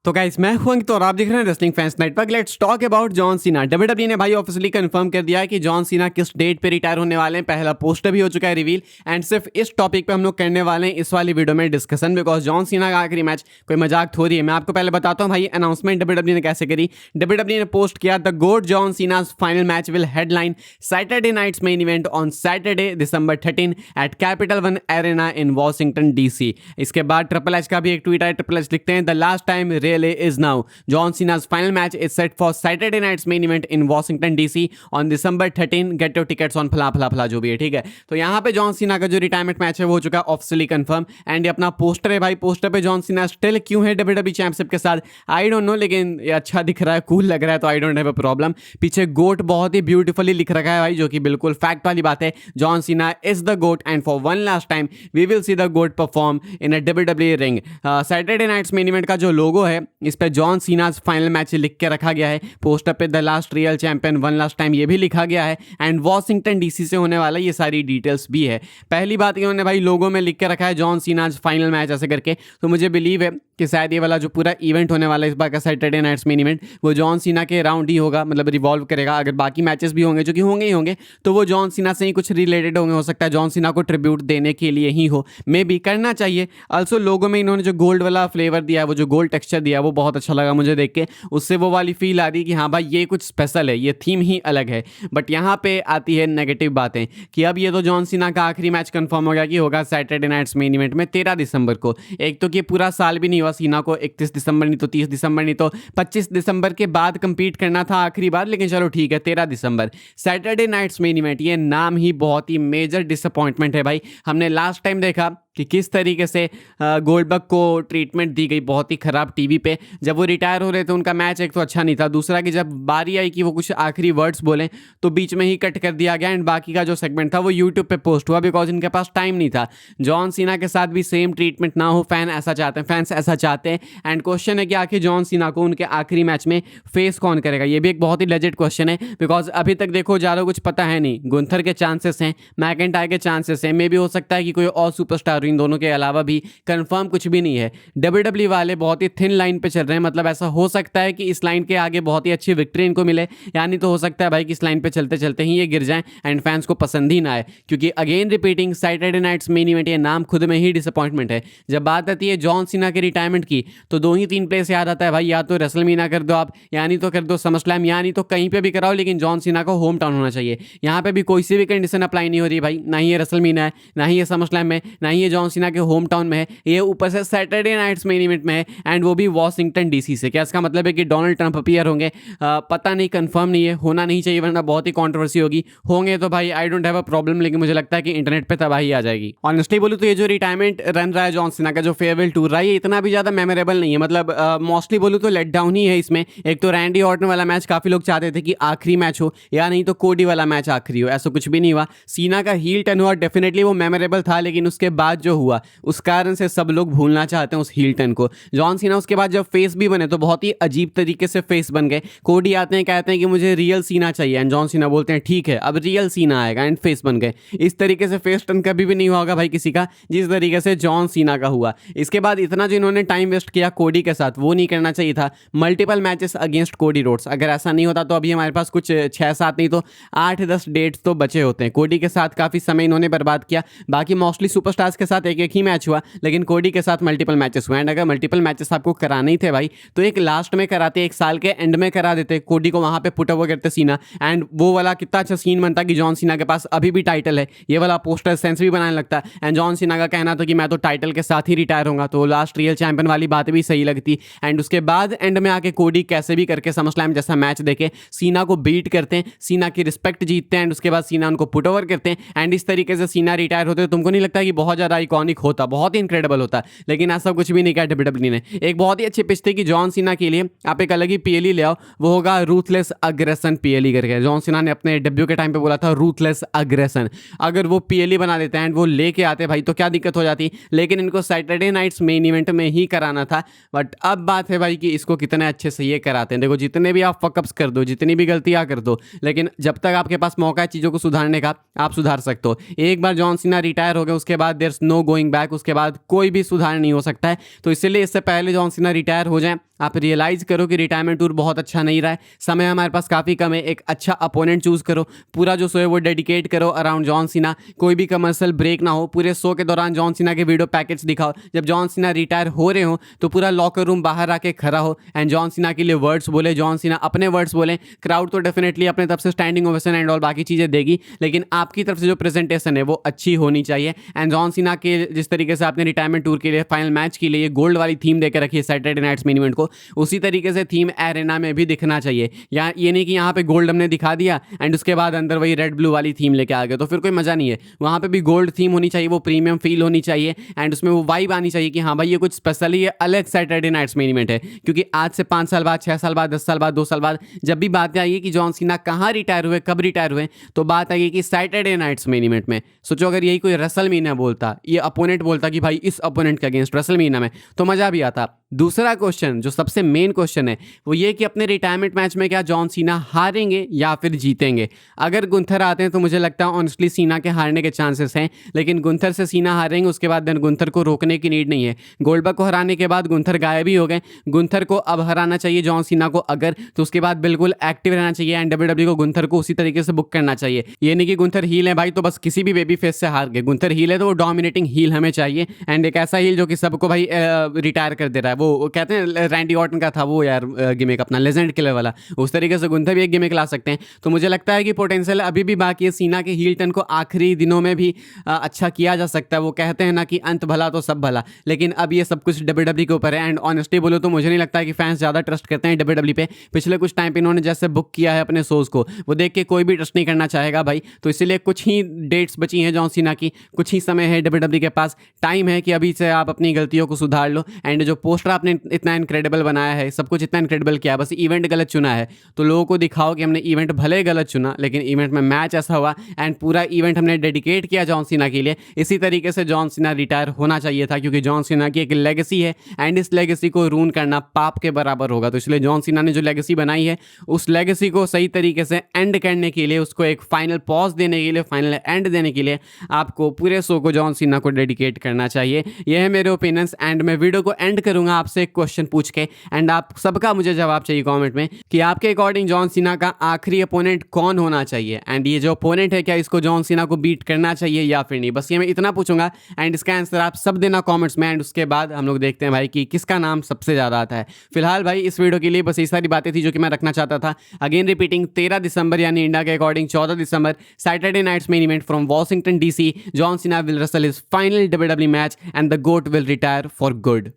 तो गाइस मैं हूं अंकित और आप देख रहे हैं wrestling fans network. Let's talk about John Cena. WWE ने भाई ऑफिशियली कंफर्म कर दिया है कि जॉन सीना किस डेट पे रिटायर होने वाले हैं। पहला पोस्टर भी हो चुका है रिवील एंड सिर्फ इस टॉपिक पे हम लोग करने वाले हैं इस वाली वीडियो में डिस्कशन, बिकॉज जॉन सीना का आखिरी मैच कोई मजाक थोड़ी है। मैं आपको पहले बताता हूँ भाई अनाउंसमेंट डब्ल्यूडब्ल्यूई ने कैसे करी। डब्ल्यूडब्ल्यूई ने पोस्ट किया the GOAT John Cena's final match will headline Saturday Night's Main Event on Saturday December 13 at Capital One Arena in Washington DC। इसके बाद ट्रिपल एच का भी एक ट्वीट आया। ट्रिपल एच लिखते हैं the last time really is now. John Cena's final match is set for Saturday night's main event in Washington DC on December 13. Get your tickets on फला फला फला जो भी है, ठीक है। तो यहाँ पे जॉन सीना का जो रिटायरमेंट मैच है वो हो चुका है ऑफिशियली कंफर्म। एंड ये अपना पोस्टर है भाई, पोस्टर पे जॉन सीना स्टिल क्यों है डब्ल्यूडब्ल्यूई चैंपियनशिप के साथ, आई डोंट नो, लेकिन ये अच्छा दिख रहा है, कूल लग रहा है, तो I don't have a problem. पीछे गोट बहुत ही ब्यूटीफुली लिख रखा है भाई, जो कि बिल्कुल फैक्ट वाली बात है। John Cena is the GOAT and for one last time we will see the GOAT perform in a WWE ring. Saturday Night's Main Event का जो लोगो है इस पे जॉन सीना's फाइनल मैच लिख के रखा गया है। पोस्टर पे the last real champion one last time ये भी लिखा गया है एंड वॉशिंगटन DC से होने वाला ये सारी डिटेल्स भी है। पहली बात इन्होंने भाई लोगो में लिख के रखा है जॉन सीना's फाइनल मैच ऐसे करके, तो मुझे बिलीव है कि शायद ये वाला जो पूरा इवेंट होने वाला है इस बार का सैटरडे नाइट्स मेन इवेंट वो जॉन सीना के अराउंड ही होगा, मतलब रिवॉल्व करेगा। अगर बाकी मैचेस भी होंगे जो कि होंगे ही होंगे तो वो जॉन सीना से ही कुछ रिलेटेड होंगे। हो सकता है जॉन सीना को ट्रिब्यूट देने के लिए ही हो, मे बी करना चाहिए। ऑल्सो लोगो में इन्होंने जो गोल्ड वाला फ्लेवर दिया है, वो जो गोल्ड टेक्सचर दिया है वो बहुत अच्छा लगा मुझे देख के। उससे वो वाली फील आ रही कि हाँ भाई ये कुछ स्पेशल है, ये थीम ही अलग है। बट यहाँ पे आती है नेगेटिव बातें कि अब ये तो जॉन सीना का आखिरी मैच कंफर्म हो गया कि होगा सैटरडे नाइट्स मेन इवेंट में 13 दिसंबर को। एक तो कि पूरा साल भी नहीं हुआ सीना को, 31 दिसंबर नहीं तो 30 दिसंबर नहीं तो 25 दिसंबर के बाद कंपीट करना था आखिरी बार, लेकिन चलो ठीक है 13 दिसंबर सैटरडे नाइट्स मेन इवेंट। ये नाम ही बहुत ही मेजर डिसअपॉइंटमेंट है भाई। हमने लास्ट टाइम देखा कि किस तरीके से गोल्डबर्ग को ट्रीटमेंट दी गई बहुत ही खराब टीवी पे। जब वो रिटायर हो रहे थे उनका मैच एक तो अच्छा नहीं था, दूसरा कि जब बारी आई कि वो कुछ आखिरी वर्ड्स बोलें तो बीच में ही कट कर दिया गया एंड बाकी का जो सेगमेंट था वो यूट्यूब पे पोस्ट हुआ बिकॉज इनके पास टाइम नहीं था। जॉन सीना के साथ भी सेम ट्रीटमेंट ना हो, फैंस ऐसा चाहते हैं। एंड क्वेश्चन है कि आखिर जॉन सीना को उनके आखिरी मैच में फेस कौन करेगा, ये भी एक बहुत ही लेजिट क्वेश्चन है बिकॉज अभी तक देखो ज़्यादा कुछ पता है नहीं। गुंथर के चांसेस हैं, मैकेंटायर के चांसेस हैं, मे भी हो सकता है कि कोई और सुपरस्टार, इन दोनों के अलावा भी कंफर्म कुछ भी नहीं है। डब्ल्यूडब्ल्यूई वाले बहुत ही थिन लाइन पे चल रहे हैं, मतलब ऐसा हो सकता है कि इस लाइन के आगे बहुत ही अच्छी विक्ट्री इनको मिले, यानी तो हो सकता है भाई कि इस लाइन पे चलते चलते ही ये गिर जाएं एंड फैंस को पसंद ही ना आए। क्योंकि again repeating Saturday Night's Main Event, ये नाम खुद में ही डिसअपॉइंटमेंट है। जब बात आती है जॉन सीना के रिटायरमेंट की तो दो ही तीन प्लेस याद आता है भाई, या तो रेसलमीनिया कर दो आप, यानी तो कर दो समरस्लैम, यानी तो कहीं पे भी कराओ, लेकिन जॉन सीना को होम टाउन होना चाहिए। यहाँ पे भी कोई सी भी कंडीशन अप्लाई नहीं हो रही भाई, ना ही ये रेसलमीनिया है, ना ही ये समरस्लैम में, ना ही ये जॉन सीना के होम टाउन में है, ये ऊपर से सैटरडे नाइट्स मेन इवेंट में है एंड वो भी वॉशिंगटन DC से। क्या इसका मतलब है कि डोनाल्ड ट्रंप अपीयर होंगे? पता नहीं, कंफर्म नहीं है, होना नहीं चाहिए वरना बहुत ही कंट्रोवर्सी होगी। होंगे तो भाई I don't have a problem, लेकिन मुझे लगता है कि इंटरनेट पे तबाही आ जाएगी। ऑनेस्टली बोलूं तो ये जो रिटायरमेंट रन रहा है जॉन सीना का, जो फेयरवेल टूर रहा है, ये इतना भी ज्यादा मेमोरेबल नहीं है। मतलब मोस्टली बोलूं तो लेट डाउन ही है इसमें। एक तो रैंडी ऑर्टन वाला मैच काफी लोग चाहते थे कि आखिरी मैच हो, या नहीं तो कोडी वाला मैच आखिरी हो, ऐसा कुछ भी नहीं हुआ। सीना का हील टर्न हुआ, डेफिनेटली वो मेमोरेबल था, लेकिन उसके बाद जो हुआ उस कारण से सब लोग भूलना चाहते हैं उस हील टर्न को। जॉन सीना उसके बाद जब फेस भी बने तो बहुत ही अजीब तरीके से फेस बन गए। कोडी आते हैं कहते हैं कि मुझे रियल सीना चाहिए एंड जॉन सीना बोलते हैं ठीक है अब रियल सीना आएगा एंड फेस बन गए। इस तरीके से फेस टर्न कभी भी नहीं हुआ होगा भाई किसी का जिस तरीके से जॉन सीना का हुआ। इसके बाद इतना जो इन्होंने टाइम वेस्ट किया कोडी के साथ वो नहीं करना चाहिए था। Multiple matches against Cody Rhodes, अगर ऐसा नहीं होता तो अभी हमारे पास कुछ 6-7 नहीं तो 8-10 डेट्स तो बचे होते हैं। कोडी के साथ काफी समय इन्होंने बर्बाद किया। बाकी मोस्टली सुपरस्टार्स के साथ एक एक ही मैच हुआ, लेकिन कोडी के साथ मल्टीपल मैचेस हुए। एंड अगर मल्टीपल मैचेस आपको कराने ही थे भाई तो एक लास्ट में कराते, एक साल के एंड में करा देते, कोडी को वहां पे पुट ओवर करते सीना एंड वो वाला कितना अच्छा सीन बनता कि जॉन सीना के पास अभी भी टाइटल है, ये वाला पोस्टर सेंस भी बनाने लगता एंड जॉन सीना का कहना था कि मैं तो टाइटल के साथ ही रिटायर होऊंगा, तो लास्ट रियल चैंपियन वाली बात भी सही लगती। एंड उसके बाद एंड में आके कोडी कैसे भी करके समरस्लैम जैसा मैच देके सीना को बीट करते हैं, सीना की रिस्पेक्ट जीतते हैं एंड उसके बाद सीना उनको पुट ओवर करते हैं एंड इस तरीके से सीना रिटायर होते। तुमको नहीं लगता कि बहुत ज्यादा आइकॉनिक होता, बहुत ही इनक्रेडिबल होता? लेकिन ऐसा कुछ भी नहीं किया डब्ल्यूडब्ल्यूई ने। एक बहुत ही अच्छी पिच थी कि जॉन सीना के लिए आप एक अलग ही पीएलई ले आओ, वो होगा रूथलेस अग्रेशन पीएलई करके। जॉन सीना ने अपने डेब्यू के टाइम पे बोला था रूथलेस अग्रेशन। अगर वो पीएलई बना देते हैं एंड वो लेके आते भाई तो क्या दिक्कत हो जाती, लेकिन इनको सैटरडे नाइट्स मेन इवेंट में ही कराना था। बट अब बात है भाई कि इसको कितने अच्छे से ये कराते हैं। देखो जितने भी आप फकअप्स कर दो, जितनी भी गलतियां कर दो, लेकिन जब तक आपके पास मौका है चीज़ों को सुधारने का आप सुधार सकते हो। एक बार जॉन सीना रिटायर हो गए उसके बाद there is no going back, उसके बाद कोई भी सुधार नहीं हो सकता है। तो इसलिए इससे पहले जॉन सीना रिटायर हो जाए आप रियलाइज़ करो कि रिटायरमेंट टूर बहुत अच्छा नहीं रहा है, समय हमारे पास काफ़ी कम है, एक अच्छा अपोनेंट चूज़ करो, पूरा जो शो है वो डेडिकेट करो अराउंड जॉन सीना, कोई भी कमर्शियल ब्रेक ना हो, पूरे शो के दौरान जॉन सीना के वीडियो पैकेज दिखाओ, जब जॉन सीना रिटायर हो रहे हो तो पूरा लॉकर रूम बाहर आके खड़ा हो एंड जॉन सीना के लिए वर्ड्स बोले, जॉन सीना अपने वर्ड्स बोले, क्राउड तो डेफिनेटली अपने तरफ से स्टैंडिंग ओवेशन एंड ऑल बाकी चीज़ें देगी, लेकिन आपकी तरफ से जो प्रेजेंटेशन है वो अच्छी होनी चाहिए। एंड जॉन सीना के जिस तरीके से आपने रिटायरमेंट टूर के लिए फाइनल मैच के लिए गोल्ड वाली थीम देकर रखी है सैटरडे नाइट्स मेन इवेंट को, उसी तरीके से थीम एरेना में भी दिखना चाहिए। यहाँ ये नहीं कि यहाँ पे गोल्ड हमने दिखा दिया एंड उसके बाद अंदर वही रेड ब्लू वाली थीम लेके आ गए, तो फिर कोई मजा नहीं है। वहाँ पे भी गोल्ड थीम होनी चाहिए, वो प्रीमियम फील होनी चाहिए एंड उसमें वो वाइब आनी चाहिए कि हाँ भाई ये कुछ स्पेशल ही है, अलग सैटरडे नाइट्स मेन इवेंट है। क्योंकि आज से 5 साल बाद, 6 साल बाद, 10 साल बाद, 2 साल बाद जब भी बातें आएगी कि जॉन सीना कहाँ रिटायर हुए, कब रिटायर हुए, तो बात आएगी कि सैटरडे नाइट्स मेन इवेंट में। सोचो अगर यही कोई रेसलमेनिया बोलता, ये अपोनेंट बोलता कि भाई इस अपोनेंट के अगेंस्ट रेसलमेनिया में, तो मजा भी आता। दूसरा क्वेश्चन जो सबसे मेन क्वेश्चन है वो ये कि अपने रिटायरमेंट मैच में क्या जॉन सीना हारेंगे या फिर जीतेंगे। अगर गुंथर आते हैं तो मुझे लगता है ऑनेस्टली सीना के हारने के चांसेस हैं, लेकिन गुंथर से सीना हारेंगे, उसके बाद देन गुंथर को रोकने की नीड नहीं है। गोल्डबर्ग को हराने के बाद गुंथर गायब ही हो गए, गुंथर को अब हराना चाहिए जॉन सीना को अगर, तो उसके बाद बिल्कुल एक्टिव रहना चाहिए एंड डब्ल्यूडब्ल्यू को गुंथर को उसी तरीके से बुक करना चाहिए। ये नहीं कि गुंथर हील है भाई तो बस किसी भी बेबी फेस से हार गए, गुंथर हील है तो वो डोमिनेटिंग हील हमें चाहिए एंड एक ऐसा हील जो कि सबको भाई रिटायर कर दे रहा है। वो कहते हैं रैंडी ऑर्टन का था वो यार गिमिक अपना लेजेंड किलर वाला, उस तरीके से गुंथर भी एक गिमिक ला सकते हैं। तो मुझे लगता है कि पोटेंशियल अभी भी बाकी है, सीना के हील टर्न को आखिरी दिनों में भी अच्छा किया जा सकता है। वो कहते हैं ना कि अंत भला तो सब भला, लेकिन अब ये सब कुछ डब्ल्यूडब्ल्यू के ऊपर है एंड ऑनेस्टली बोलो तो मुझे नहीं लगता है कि फैंस ज़्यादा ट्रस्ट करते हैं डब्ल्यूडब्ल्यू पे। पिछले कुछ टाइम पे इन्होंने जैसे बुक किया है अपने शोज़ को, वो देख के कोई भी ट्रस्ट नहीं करना चाहेगा भाई। तो इसलिए कुछ ही डेट्स बची हैं जॉन सीना की, कुछ ही समय है डब्ल्यूडब्ल्यू के पास, टाइम है कि अभी से आप अपनी गलतियों को सुधार लो। एंड जो पोस्टर आपने इतना इनक्रेडिबल बनाया है, सब कुछ इतना इनक्रेडिबल किया, बस इवेंट गलत चुना है, तो लोगों को दिखाओ कि हमने इवेंट भले गलत चुना लेकिन इवेंट में मैच ऐसा हुआ एंड पूरा इवेंट हमने डेडिकेट किया जॉन सीना के लिए। इसी तरीके से जॉन सीना रिटायर होना चाहिए था, क्योंकि जॉन सीना की एक लेगेसी है एंड इस लेगेसी को रून करना पाप के बराबर होगा। तो इसलिए जॉन सीना ने जो लेगेसी बनाई है उस लेगेसी को सही तरीके से एंड करने के लिए, उसको एक फाइनल पॉज देने के लिए, फाइनल एंड देने के लिए आपको पूरे शो को जॉन सीना को डेडिकेट करना चाहिए। यह है मेरे ओपिनियंस एंड मैं वीडियो को एंड करूंगा आपसे एक क्वेश्चन पूछ के एंड आप सबका मुझे जवाब चाहिए कमेंट में कि आपके अकॉर्डिंग जॉन सीना का आखिरी अपोनेंट कौन होना चाहिए एंड ये जो अपोनेंट है क्या इसको जॉन सीना को बीट करना चाहिए या फिर नहीं। बस ये मैं इतना पूछूंगा एंड इसका आंसर आप सब देना कमेंट्स में एंड उसके बाद हम लोग देखते हैं भाई कि किसका नाम सबसे ज़्यादा आता है। फिलहाल भाई इस वीडियो के लिए बस ये सारी बातें थी जो कि मैं रखना चाहता था। अगेन रिपीटिंग 13 दिसंबर यानी इंडिया के अकॉर्डिंग 14 दिसंबर Saturday Night's Main Event from Washington DC, John Cena will wrestle his final WWE match and the GOAT will retire for good.